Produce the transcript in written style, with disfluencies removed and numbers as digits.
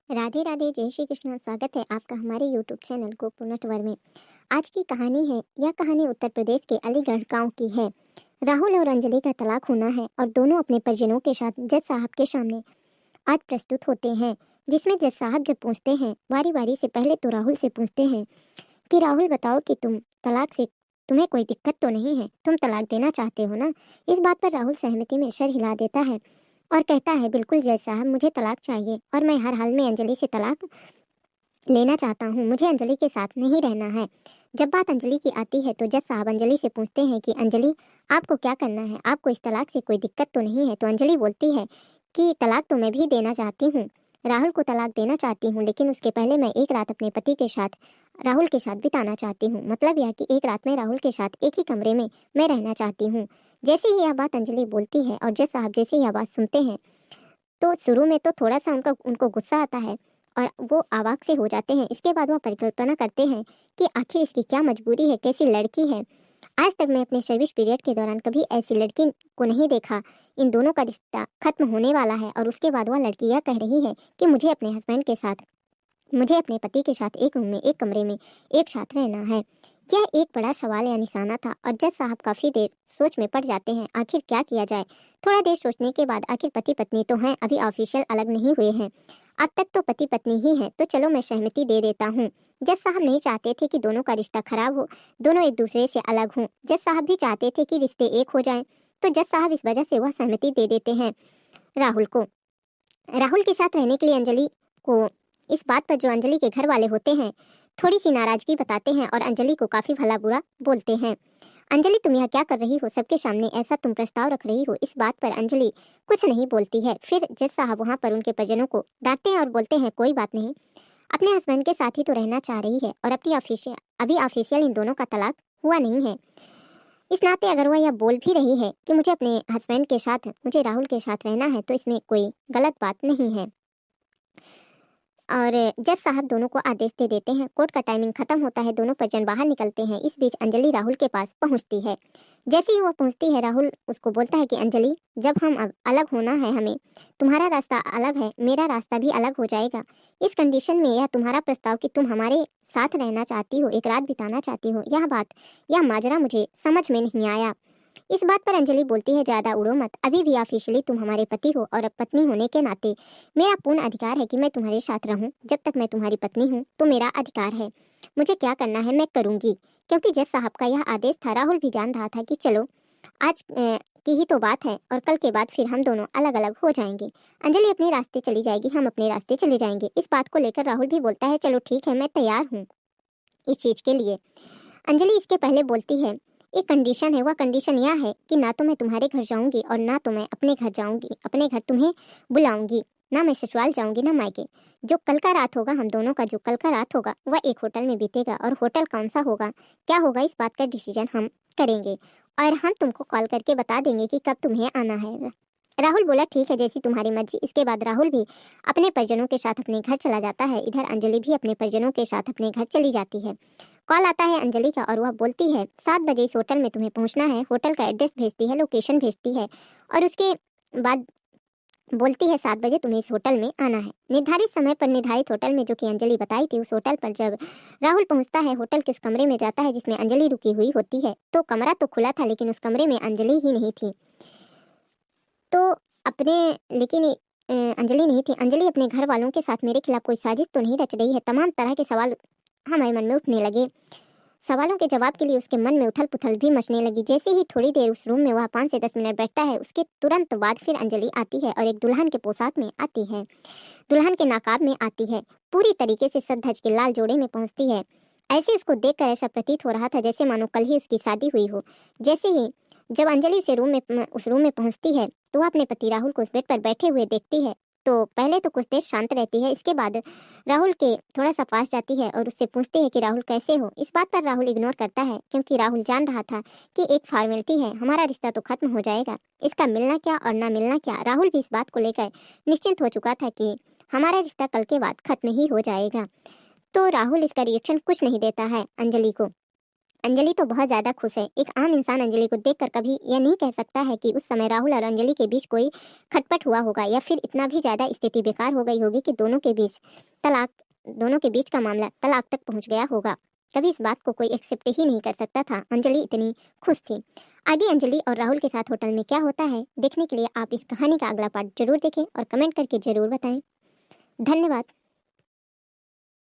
राधे राधे, जय श्री कृष्ण। स्वागत है आपका हमारे यूट्यूब चैनल गोपूर्णटवर में। आज की कहानी है, यह कहानी उत्तर प्रदेश के अलीगढ़ गांव की है। राहुल और अंजलि का तलाक होना है और दोनों अपने परिजनों के साथ जज साहब के सामने आज प्रस्तुत होते हैं। जिसमें जज साहब जब पूछते हैं, बारी बारी से पहले तो राहुल से पूछते हैं कि राहुल बताओ कि तलाक से तुम्हें कोई दिक्कत तो नहीं है, तुम तलाक देना चाहते हो ना। इस बात पर राहुल सहमति में सर हिला देता है और कहता है, बिल्कुल जज साहब, मुझे तलाक चाहिए और मैं हर हाल में अंजलि से तलाक लेना चाहता हूँ। मुझे अंजलि के साथ नहीं रहना है। जब बात अंजलि की आती है तो जज साहब अंजलि से पूछते हैं कि अंजलि, आपको क्या करना है, आपको इस तलाक से कोई दिक्कत तो नहीं है। तो अंजलि बोलती है कि तलाक तो मैं भी देना चाहती हूँ, राहुल को तलाक देना चाहती हूँ, लेकिन उसके पहले मैं एक रात अपने पति के साथ, राहुल के साथ बिताना चाहती हूँ। मतलब यह कि एक रात में राहुल के साथ एक ही कमरे में मैं रहना चाहती हूँ। जैसे ही यह बात अंजलि बोलती है और जज साहब जैसे यह बात सुनते हैं तो शुरू में तो थोड़ा सा उनको गुस्सा आता है और वो अवाक से हो जाते हैं। इसके बाद वह परिकल्पना करते हैं कि आखिर इसकी क्या मजबूरी है, कैसी लड़की है। आज तक मैं अपने सर्विस पीरियड के दौरान कभी ऐसी लड़की को नहीं देखा। इन दोनों का रिश्ता खत्म होने वाला है और उसके बाद वह लड़की यह कह रही है कि मुझे अपने पति के साथ एक रूम में, एक कमरे में एक साथ रहना है। यह एक बड़ा सवाल या निशाना था और जज साहब काफी देर सोच में पड़ जाते हैं, आखिर क्या किया जाए। थोड़ा देर सोचने के बाद आखिर पति पत्नी तो हैं, अभी ऑफिशियल अलग नहीं हुए हैं, अब तक तो पति पत्नी ही हैं, तो चलो मैं सहमति दे देता हूँ। जज साहब नहीं चाहते थे कि दोनों का रिश्ता खराब हो, दोनों एक दूसरे से अलग हों। जज साहब भी चाहते थे कि रिश्ते एक हो जाएं, तो जज साहब इस वजह से वह सहमति दे देते हैं राहुल को। राहुल के साथ रहने के लिए अंजलि को इस बात पर जो अंजलि के घर वाले होते हैं थोड़ी सी नाराजगी बताते हैं और अंजलि को काफी भला बुरा बोलते हैं। अंजलि, तुम यहाँ क्या कर रही हो, सबके सामने ऐसा तुम प्रस्ताव रख रही हो। इस बात पर अंजलि कुछ नहीं बोलती है। फिर जज साहब वहाँ पर उनके परिजनों को डांटते हैं और बोलते हैं, कोई बात नहीं, अपने हस्बैंड के साथ ही तो रहना चाह रही है और अभी ऑफिशियल इन दोनों का तलाक हुआ नहीं है। इस नाते अगर वह यह बोल भी रही है कि मुझे अपने हस्बैंड के साथ, मुझे राहुल के साथ रहना है, तो इसमें कोई गलत बात नहीं है। और जज साहब दोनों को आदेश दे देते हैं। कोर्ट का टाइमिंग खत्म होता है, दोनों परिजन बाहर निकलते हैं। इस बीच अंजलि राहुल के पास पहुंचती है। जैसे ही वह पहुंचती है, राहुल उसको बोलता है कि अंजलि, जब हम अब अलग होना है हमें, तुम्हारा रास्ता अलग है, मेरा रास्ता भी अलग हो जाएगा। इस कंडीशन में यह तुम्हारा प्रस्ताव कि तुम हमारे साथ रहना चाहती हो, एक रात बिताना चाहती हो, यह माजरा मुझे समझ में नहीं आया। इस बात पर अंजलि बोलती है, ज्यादा उड़ो मत, अभी भी ऑफिशियली तुम हमारे पति हो और अब पत्नी होने के नाते मेरा पूर्ण अधिकार है कि मैं तुम्हारे साथ रहूं। जब तक मैं तुम्हारी पत्नी हूं तो मेरा अधिकार है, मुझे क्या करना है मैं करूंगी। क्योंकि जज साहब का यह आदेश था, राहुल भी जान रहा था कि चलो आज की ही तो बात है और कल के बाद फिर हम दोनों अलग अलग हो जाएंगे। अंजलि अपने रास्ते चली जाएगी, हम अपने रास्ते चले जाएंगे। इस बात को लेकर राहुल भी बोलता है, चलो ठीक है, मैं तैयार हूँ इस चीज के लिए। अंजलि इसके पहले बोलती है, एक कंडीशन है, वह कंडीशन यह है कि ना तो मैं तुम्हारे घर जाऊंगी और ना तो मैं अपने घर जाऊंगी, अपने घर तुम्हें बुलाऊंगी, ना मैं ससुराल जाऊंगी ना मायके। जो कल का रात होगा, हम दोनों का जो कल का रात होगा वह एक होटल में बीतेगा और होटल कौन सा होगा, क्या होगा, इस बात का डिसीजन हम करेंगे और हम तुमको कॉल करके बता देंगे कि कब तुम्हें आना है। राहुल बोला, ठीक है, जैसी तुम्हारी मर्जी। इसके बाद राहुल भी अपने परिजनों के साथ अपने घर चला जाता है। इधर अंजलि भी अपने परिजनों के साथ अपने घर चली जाती है। कॉल आता है अंजलि का और वह बोलती है, 7 बजे इस होटल में तुम्हें पहुंचना है। होटल का एड्रेस भेजती है, लोकेशन भेजती है और उसके बाद बोलती है 7 बजे तुम्हें इस होटल में आना है। निर्धारित समय पर निर्धारित होटल में, जो कि अंजलि बताई थी, उस होटल पर जब राहुल पहुंचता है, होटल के उस कमरे में जाता है जिसमें अंजलि रुकी हुई होती है, तो कमरा तो खुला था लेकिन उस कमरे में अंजलि ही नहीं थी। तो अपने लेकिन अंजलि नहीं थी। अंजलि अपने घर वालों के साथ मेरे खिलाफ कोई साजिश तो नहीं रच रही है। तमाम तरह के सवाल हमारे मन में उठने लगे। सवालों के जवाब के लिए उसके मन में उथल पुथल भी मचने लगी। जैसे ही थोड़ी देर उस रूम में वह 5 से 10 मिनट बैठता है, उसके तुरंत बाद फिर अंजलि आती है और एक दुल्हन के पोशाक में आती है, दुल्हन के नकाब में आती है, पूरी तरीके से सज धज के लाल जोड़े में पहुंचती है। ऐसे उसको देखकर ऐसा प्रतीत हो रहा था जैसे मानो कल ही उसकी शादी हुई हो। जैसे ही जब अंजलि उस रूम में पहुंचती है तो वह अपने पति राहुल को उस बेड पर बैठे हुए देखती है। तो पहले तो कुछ देर शांत रहती है, इसके बाद राहुल के थोड़ा सा पास जाती है और उससे पूछती है कि राहुल कैसे हो। इस बात पर राहुल इग्नोर करता है क्योंकि राहुल जान रहा था कि एक फॉर्मेलिटी है, हमारा रिश्ता तो खत्म हो जाएगा, इसका मिलना क्या और ना मिलना क्या। राहुल भी इस बात को लेकर निश्चिंत हो चुका था कि हमारा रिश्ता कल के बाद खत्म ही हो जाएगा। तो राहुल इसका रिएक्शन कुछ नहीं देता है अंजलि को। अंजलि तो बहुत ज्यादा खुश है। एक आम इंसान अंजलि को देखकर कभी यह नहीं कह सकता है कि उस समय राहुल और अंजलि के बीच कोई खटपट हुआ होगा या फिर इतना भी ज्यादा स्थिति बेकार हो गई होगी कि तलाक दोनों के बीच का मामला तलाक तक पहुंच गया होगा। कभी इस बात को कोई एक्सेप्ट ही नहीं कर सकता था। अंजलि इतनी खुश थी। आगे अंजलि और राहुल के साथ होटल में क्या होता है देखने के लिए आप इस कहानी का अगला पार्ट जरूर देखें और कमेंट करके जरूर बताएं। धन्यवाद।